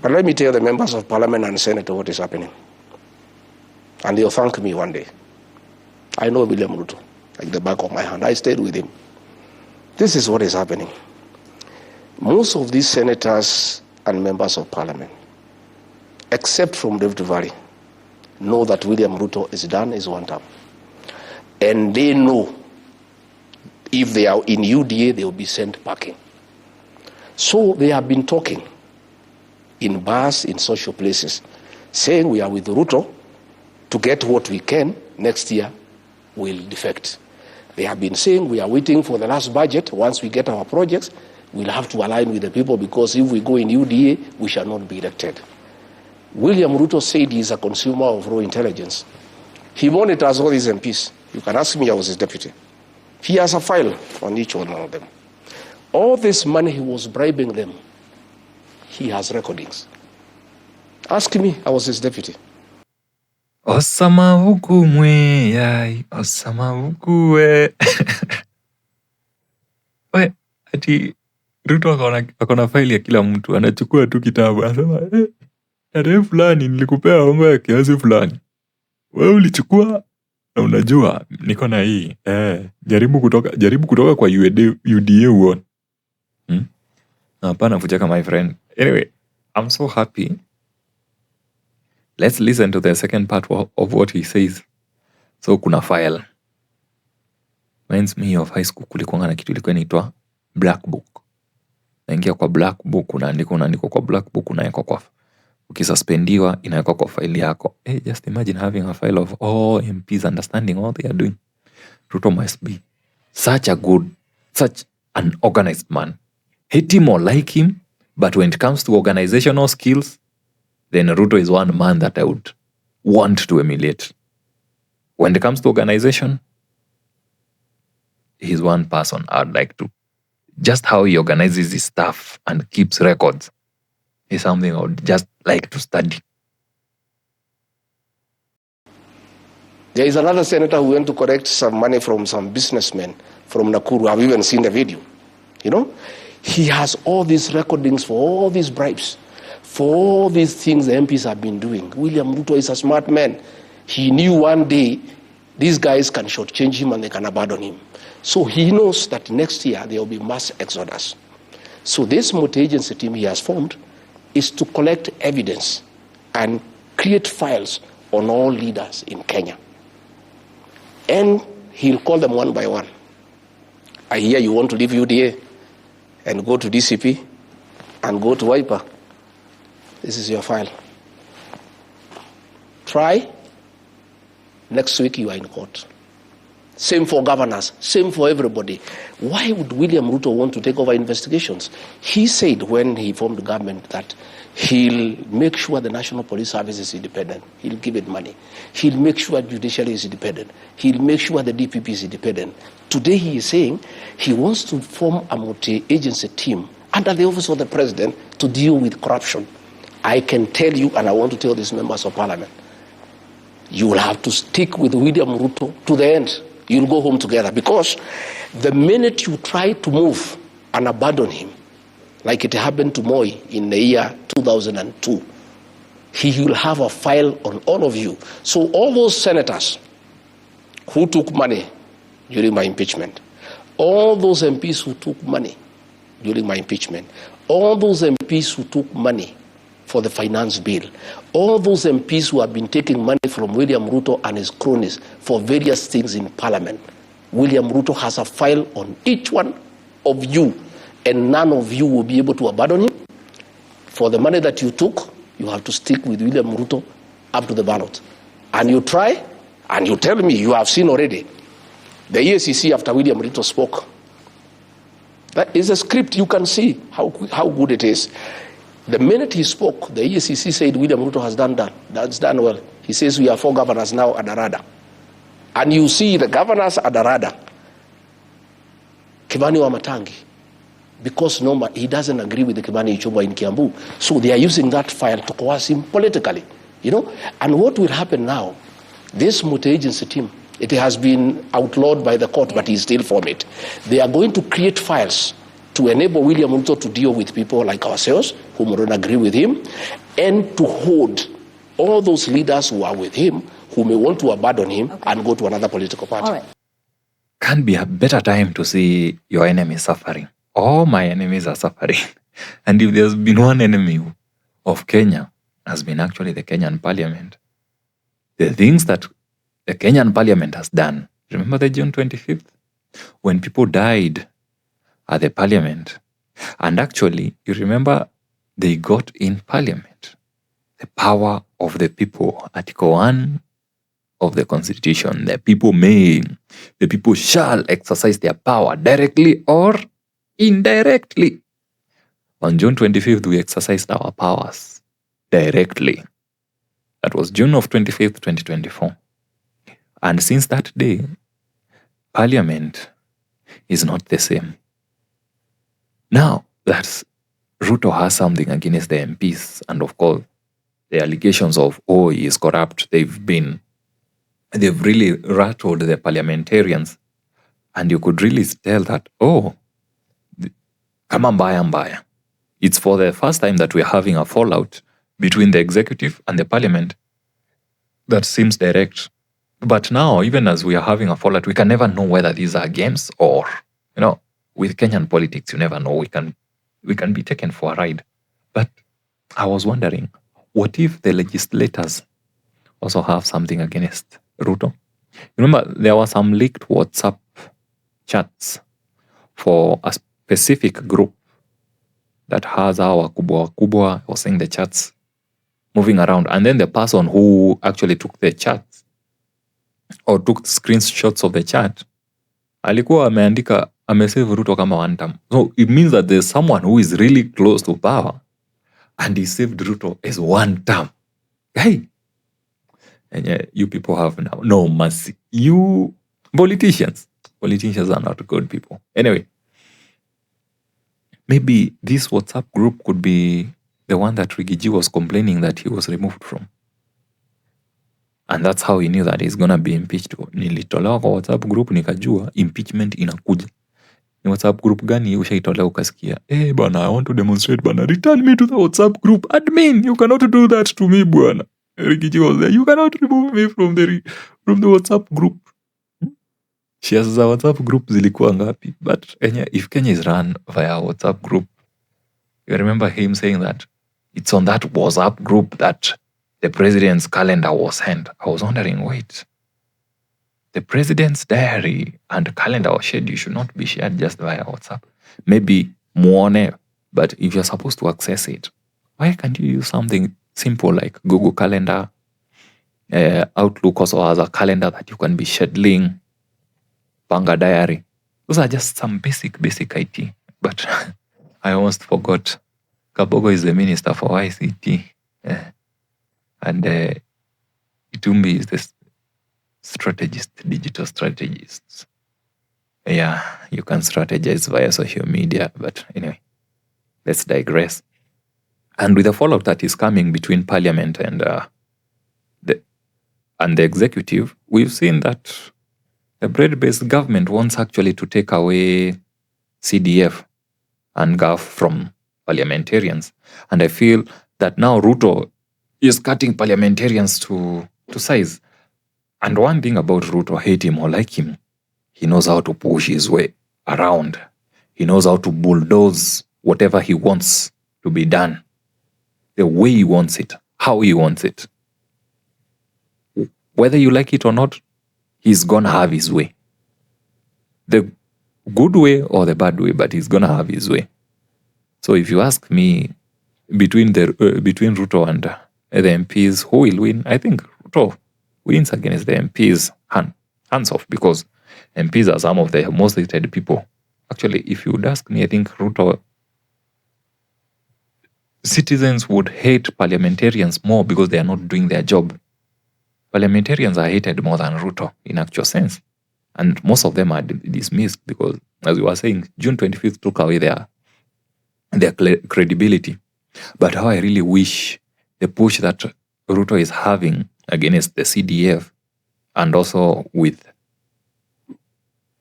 But let me tell the members of parliament and Senate what is happening. And they'll thank me one day. I know William Ruto, like the back of my hand. I stayed with him. This is what is happening. Most of these senators and members of parliament, except from Rift Valley, know that William Ruto is done his one term. And they know if they are in UDA, they will be sent packing. So they have been talking in bars, in social places, saying we are with Ruto to get what we can. Next year, we'll defect. They have been saying we are waiting for the last budget. Once we get our projects, we'll have to align with the people, because if we go in UDA, we shall not be elected. William Ruto said he is a consumer of raw intelligence. He monitors all these MPs. You can ask me, I was his deputy. He has a file on each one of them. All this money he was bribing them, he has recordings. Ask me, I was his deputy. Osama huku mwe yai, osama huku we. We, ati Ruto akona faili ya kila mtu, anachukua tu kitabu, anasema, tarehe fulani nilikupea hongo ya kiasi fulani. Wewe ulichukua na unajua niko na hii. Jaribu kutoka kwa UDA uone. Hapana kucheka my friend. Anyway, I'm so happy. Let's listen to the second part of what he says. So kuna file. Reminds me of high school, kulikuwa na kitu ilikuwa inaitwa black book. Naingia kwa black book, unaandika kwa black book, unaweka kwa, ukisuspendiwa inawekwa kwa file yako. Hey, just imagine having a file of all MPs understanding all they are doing. Ruto must be such an organized man. Hate him or like him, but when it comes to organizational skills, then Ruto is one man that I would want to emulate. When it comes to organization, he's one person I'd like to. Just how he organizes his stuff and keeps records is something I would just like to study. There is another senator who went to collect some money from some businessmen from Nakuru. I've even seen the video. You know, he has all these recordings for all these bribes, for all these things the MPs have been doing. William Ruto is a smart man. He knew one day these guys can shortchange him and they can abandon him. So he knows that next year there will be mass exodus. So this multi-agency team he has formed is to collect evidence and create files on all leaders in Kenya. And he'll call them one by one. I hear you want to leave UDA and go to DCP and go to Wiper. This is your file. Try. Next week you are in court. Same for governors, same for everybody. Why would William Ruto want to take over investigations? He said when he formed the government that he'll make sure the National Police Service is independent. He'll give it money. He'll make sure judiciary is independent. He'll make sure the DPP is independent. Today he is saying he wants to form a multi-agency team under the office of the president to deal with corruption. I can tell you, and I want to tell these members of parliament, you will have to stick with William Ruto to the end. You'll go home together, because the minute you try to move and abandon him, like it happened to Moi in the year 2002, he will have a file on all of you. So all those senators who took money during my impeachment, all those MPs who took money during my impeachment, all those MPs who took money for the finance bill, all those MPs who have been taking money from William Ruto and his cronies for various things in parliament, William Ruto has a file on each one of you, and none of you will be able to abandon him. For the money that you took, you have to stick with William Ruto up to the ballot. And you try, and you tell me, you have seen already, the EACC after William Ruto spoke. That is a script, you can see how good it is. The minute he spoke, the EACC said William Ruto has done that. That's done well. He says we are 4 governors now at the radar. And you see the governors at the radar. Kimani Wamatangi. Because he doesn't agree with the Kimani Ichung'wah in Kiambu. So they are using that file to coerce him politically. You know? And what will happen now, this multi-agency team, it has been outlawed by the court, but he still formed it. They are going to create files to enable William Ruto to deal with people like ourselves who don't agree with him, and to hold all those leaders who are with him who may want to abandon him and go to another political party. All right. Can't be a better time to see your enemy suffering. All my enemies are suffering. And if there's been one enemy of Kenya, has been actually the Kenyan parliament. The things that the Kenyan parliament has done. Remember the June 25th? When people died at the parliament. And actually, you remember they got in parliament the power of the people. Article 1 of the constitution. The people may, the people shall exercise their power directly or indirectly. On June 25th, we exercised our powers directly. That was June of 25th, 2024. And since that day, Parliament is not the same. Now, that's Ruto has something against the MPs, and of course, the allegations of, oh, he is corrupt, they've really rattled the parliamentarians. And you could really tell that, oh, kama mbaya. It's for the first time that we're having a fallout between the executive and the parliament that seems direct. But now, even as we are having a fallout, we can never know whether these are games or, with Kenyan politics, you never know. We can be taken for a ride. But I was wondering, what if the legislators also have something against Ruto? Remember, there were some leaked WhatsApp chats for a specific group that has our wakubwa was saying the chats moving around. And then the person who actually took the chats or took screenshots of the chat, alikuwa ameandika, amesave Ruto kama one term. So it means that there's someone who is really close to power and he saved Ruto as one term. Hey! And yeah, you people have now no mercy. You politicians are not good people. Anyway, maybe this WhatsApp group could be the one that Rigathi was complaining that he was removed from. And that's how he knew that he's gonna be impeached. Nilitolewa kwa WhatsApp group nikajua impeachment inakuja. Ni WhatsApp group gani ushaitolewa ukasikia? Bana, I want to demonstrate, bana. Return me to the WhatsApp group. Admin, you cannot do that to me, bwana. Rigathi was there. You cannot remove me from the WhatsApp group. Shares za WhatsApp group zilikuwa ngapi? But if Kenya is run via WhatsApp group, you remember him saying that it's on that WhatsApp group that the president's calendar was sent. I was wondering, wait, the president's diary and calendar or schedule should not be shared just via WhatsApp. Maybe muone, but if you're supposed to access it, why can't you use something simple like Google Calendar, Outlook also has a calendar that you can be scheduling, Panga diary. Those are just some basic IT. But I almost forgot. Kabogo is the minister for ICT. And Itumbi is the strategist, digital strategist. Yeah, you can strategize via social media. But anyway, let's digress. And with the fallout that is coming between Parliament and the executive, we've seen that the bread-based government wants actually to take away CDF and GAF from parliamentarians. And I feel that now Ruto is cutting parliamentarians to size. And one thing about Ruto, hate him or like him, he knows how to push his way around. He knows how to bulldoze whatever he wants to be done, the way he wants it, how he wants it. Whether you like it or not, he's gonna have his way. The good way or the bad way, but he's gonna have his way. So if you ask me, between Ruto and the MPs, who will win? I think Ruto wins against the MPs hands off, because MPs are some of the most hated people. Actually, if you would ask me, I think Ruto, citizens would hate parliamentarians more because they are not doing their job. Parliamentarians are hated more than Ruto in actual sense. And most of them are dismissed because, as we were saying, June 25th took away their credibility. But how I really wish the push that Ruto is having against the CDF, and also with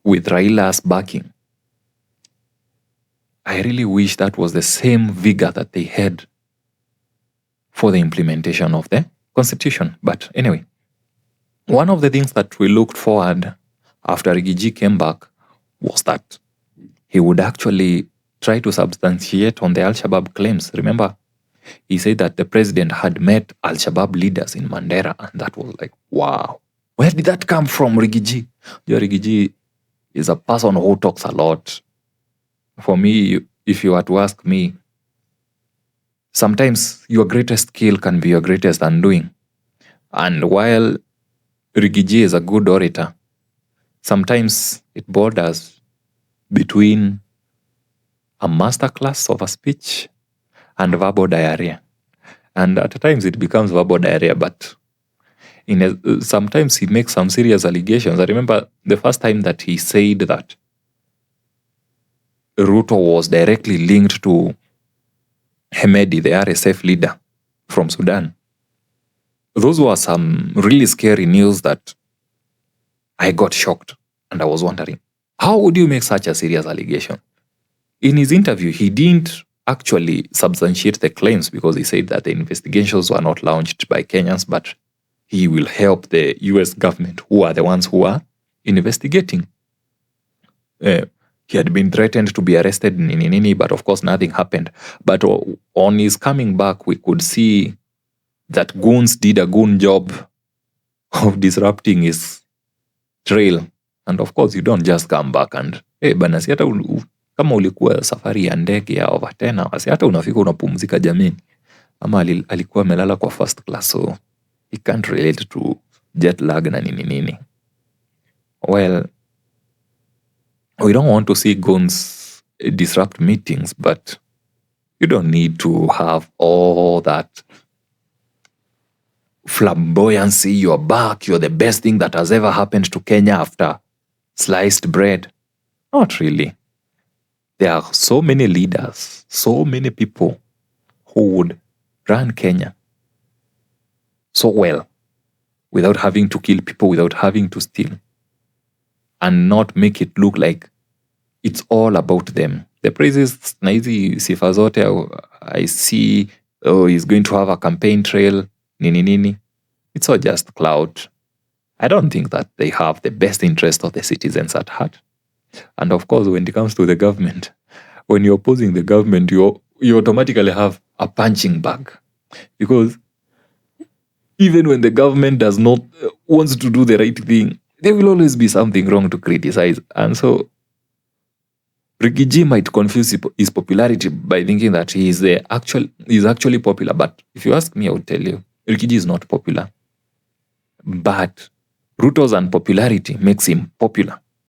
Raila's backing, I really wish that was the same vigor that they had for the implementation of the constitution. But anyway, one of the things that we looked forward after Rigathi came back was that he would actually try to substantiate on the Al-Shabaab claims. Remember, he said that the president had met Al-Shabaab leaders in Mandera, and that was like, wow, where did that come from, Rigathi? Rigathi is a person who talks a lot. For me, if you were to ask me, sometimes your greatest skill can be your greatest undoing. And while Rigathi is a good orator, sometimes it borders between a masterclass of a speech and verbal diarrhea. And at times it becomes verbal diarrhea, but sometimes he makes some serious allegations. I remember the first time that he said that Ruto was directly linked to Hemedi, the RSF leader from Sudan. Those were some really scary news that I got shocked, and I was wondering, how would you make such a serious allegation? In his interview, he didn't actually substantiate the claims because he said that the investigations were not launched by Kenyans, but he will help the US government, who are the ones who are investigating. He had been threatened to be arrested in Nini, but of course nothing happened. But on his coming back, we could see that goons did a goon job of disrupting his trail. And of course, you don't just come back and, bana, si hata kama ulikuwa safari ya ndege ya over 10 hours, si hata unafika unapumzika jamini. Ama alikuwa melala kwa first class, so he can't relate to jet lag na nini. Well, we don't want to see goons disrupt meetings, but you don't need to have all that flamboyancy. You're back, you're the best thing that has ever happened to Kenya after sliced bread. Not really. There are so many leaders, so many people who would run Kenya so well without having to kill people, without having to steal, and not make it look like it's all about them. The praises, na hizi sifa zote, I see, he's going to have a campaign trail, nini. It's all just clout. I don't think that they have the best interest of the citizens at heart. And of course, when it comes to the government, when you're opposing the government, you automatically have a punching bag. Because even when the government does not wants to do the right thing, there will always be something wrong to criticize. And so Rigathi might confuse his popularity by thinking that he's actually popular. But if you ask me, I would tell you, Rigathi is not popular. But Ruto's unpopularity makes him popular.